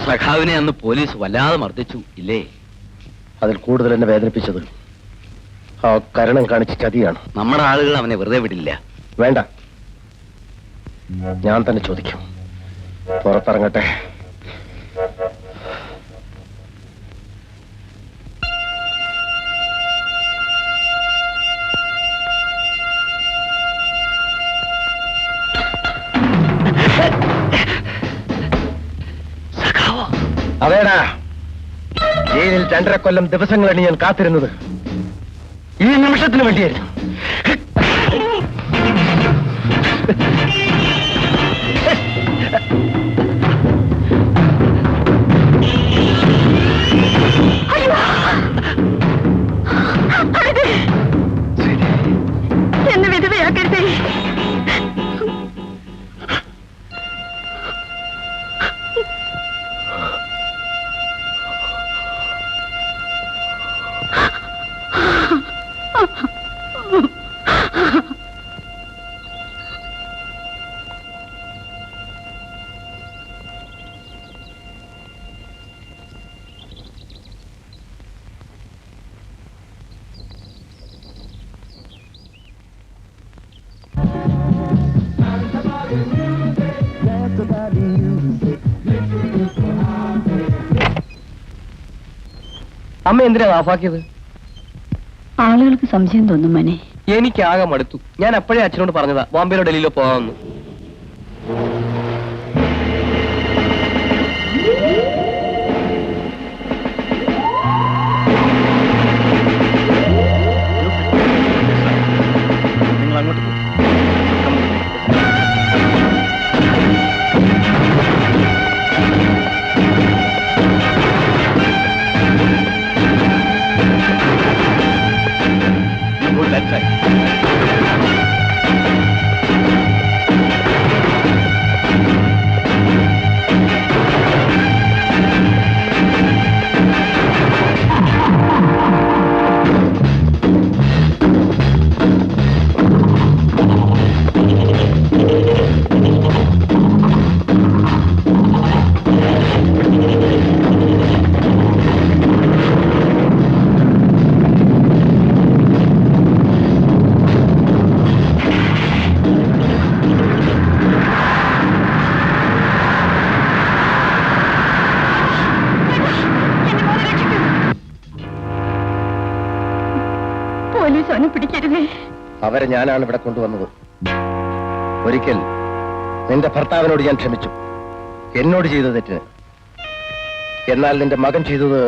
സഖാവിനെ അന്ന് പോലീസ് വല്ലാതെ മർദ്ദിച്ചു ഇല്ലേ? അതിൽ കൂടുതൽ എന്നെ വേദനിപ്പിച്ചത് ആ കരണം കാണിച്ച ചതിയാണ്. നമ്മുടെ ആളുകൾ അവനെ വെറുതെ വിടില്ല. വേണ്ട, ഞാൻ തന്നെ ചോദിക്കും. പുറത്തിറങ്ങട്ടെ. അതേടാ, ജയിലിൽ 2.5 കൊല്ലം ദിവസങ്ങളാണ് ഞാൻ കാത്തിരുന്നത്. ഈ നിമിഷത്തിന് വേണ്ടിയായിരുന്നു. എന്നെ വിധവയാക്കരുതേ. അമ്മ എന്തിനാ ഓഫാക്കിയത്? ആളുകൾക്ക് സംശയം തോന്നും മോനെ. എനിക്കാകെ മടുത്തു. ഞാൻ അപ്പോഴേ അച്ഛനോട് പറഞ്ഞതാ ബോംബെയിലോ ഡൽഹിയിലോ പോകാമെന്ന്. നിങ്ങൾ അങ്ങോട്ട് പോകും. That's right. അവരെ ഞാനാണ് ഇവിടെ കൊണ്ടുവന്നത്. ഒരിക്കൽ നിന്റെ ഭർത്താവിനോട് ഞാൻ ക്ഷമിച്ചു, എന്നോട് ചെയ്ത തെറ്റിന്. എന്നാൽ നിന്റെ മകൻ ചെയ്തത്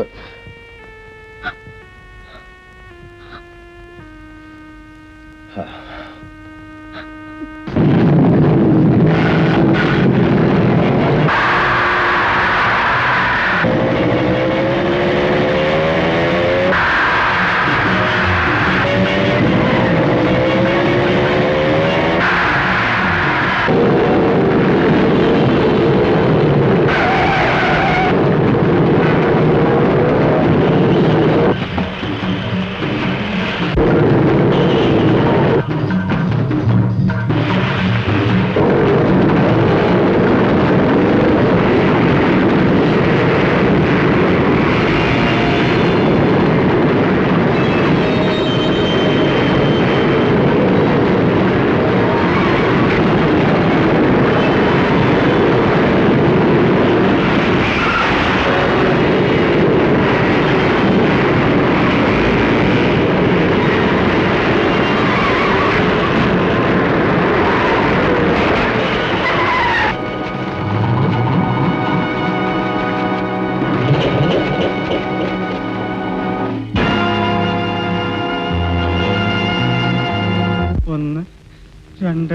രണ്ട്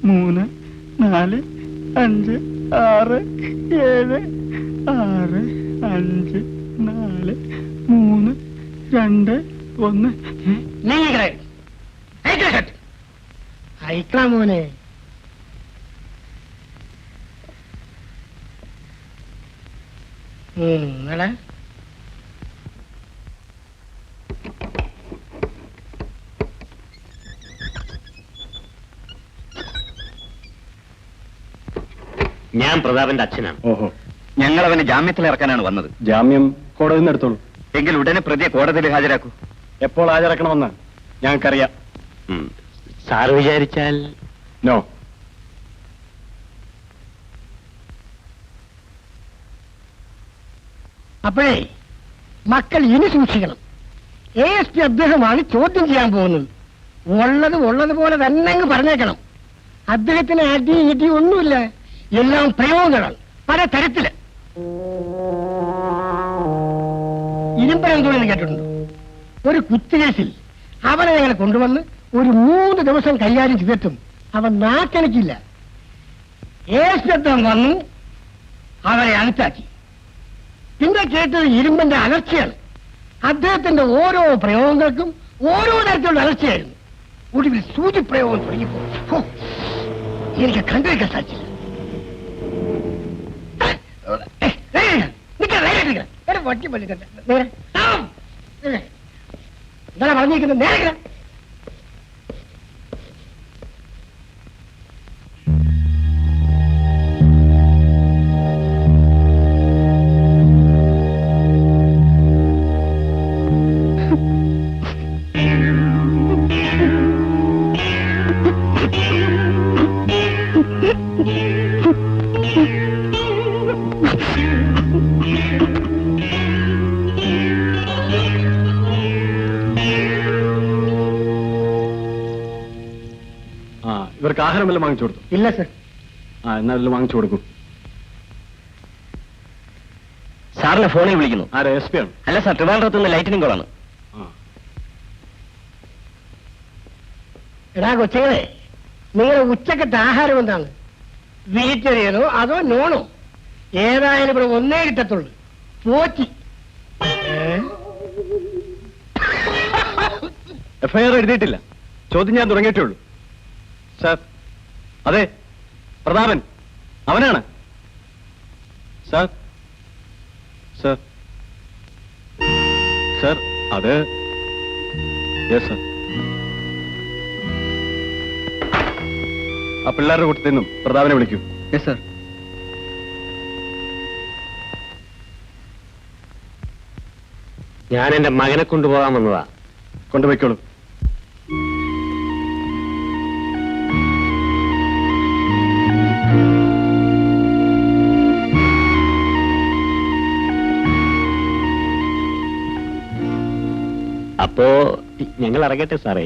മൂന്ന് നാല് അഞ്ച് ആറ് ഏഴ് ആറ് അഞ്ച് നാല് മൂന്ന് രണ്ട് ഒന്ന്. അയക്കണം മോനെ. നിങ്ങളെ ഞാൻ പ്രതാപന്റെ അച്ഛനാണ്. ഓഹോ, ഞങ്ങൾ അവനെ ജാമ്യത്തിൽ ഇറക്കാനാണ് വന്നത്. ജാമ്യം കോടതിയിൽ നിന്ന് എടുത്തോളൂ. എങ്കിൽ ഉടനെ പ്രതിയെ കോടതിയിൽ ഹാജരാക്കൂ. എപ്പോൾ ഹാജരാക്കണമെന്ന് ഞങ്ങൾക്കറിയാം. സാറ് വിചാരിച്ചാൽ നോ. അപ്പോഴേ മക്കൾ ഇനി സൂക്ഷിക്കണം. ASP അദ്ദേഹമാണ് ചോദ്യം ചെയ്യാൻ പോകുന്നത്. ഉള്ളതുപോലെ തന്നെ അങ്ങ് പറഞ്ഞേക്കണം. അദ്ദേഹത്തിന് അടി ഇടി ഒന്നുമില്ല, എല്ലാം പ്രയോഗങ്ങളാണ് പല തരത്തില്. ഇരുമ്പനെന്തോന്ന് കേട്ടിട്ടുണ്ടോ? ഒരു കുത്തുകേസിൽ അവനെ ഞങ്ങൾ കൊണ്ടുവന്ന് ഒരു 3 ദിവസം കൈകാര്യം ചെയ്തിട്ടും അവൻ നാക്കണിക്കില്ല. ASP അദ്ദേഹം വന്നു അവരെ അകത്താക്കി. പിന്നെ കേട്ടത് ഇരുമ്പന്റെ അലർച്ചയാണ്. അദ്ദേഹത്തിന്റെ ഓരോ പ്രയോഗങ്ങൾക്കും ഓരോ തരത്തിലുള്ള അലർച്ചയായിരുന്നു. ഒടുവിൽ സൂചി പ്രയോഗം തുടങ്ങിയപ്പോ എനിക്ക് കണ്ടുവയ്ക്കാൻ സാധിച്ചില്ല. എന്താണ് പറഞ്ഞിരിക്കുന്നത്? നേരെ ഇവർക്ക് ആഹാരമെല്ലാം വാങ്ങിച്ചു കൊടുത്തു? ഇല്ല സർ. എന്നാലും വാങ്ങിച്ചു കൊടുക്കും. സാറിനെ ഫോണിൽ വിളിക്കുന്നു. ആരാ? SP ആണ്? അല്ല സാർ, ട്രിവാൻഡ്രത്ത് നിന്ന് ലൈറ്റനിങ് കോളാണ്. എടാ കൊച്ചുങ്ങളെ, നിങ്ങളുടെ ഉച്ചക്കത്തെ ആഹാരം എന്താണ്? വെജിറ്റേറിയനോ അതോ നോണോ? ഏതായാലും ഇവിടെ ഒന്നേ കിട്ടത്തുള്ളൂ, പോറ്റി. FIR എഴുതിയിട്ടില്ല, ചോദ്യം ഞാൻ തുടങ്ങിയിട്ടേ ഉള്ളൂ. സാർ, അതെ, പ്രതാപൻ അവനാണ് സാർ. സാർ സാർ അത് യെസ് സാർ. ആ പിള്ളേരുടെ കൂട്ടത്തിൽ നിന്നും പ്രതാപനെ വിളിക്കൂ. Yes sir. ഞാൻ എന്റെ മകനെ കൊണ്ടുപോകാൻ വന്നതാ. കൊണ്ടുപോയിക്കോളൂ. അപ്പോ ഞങ്ങൾ ഇറങ്ങട്ടെ സാറേ?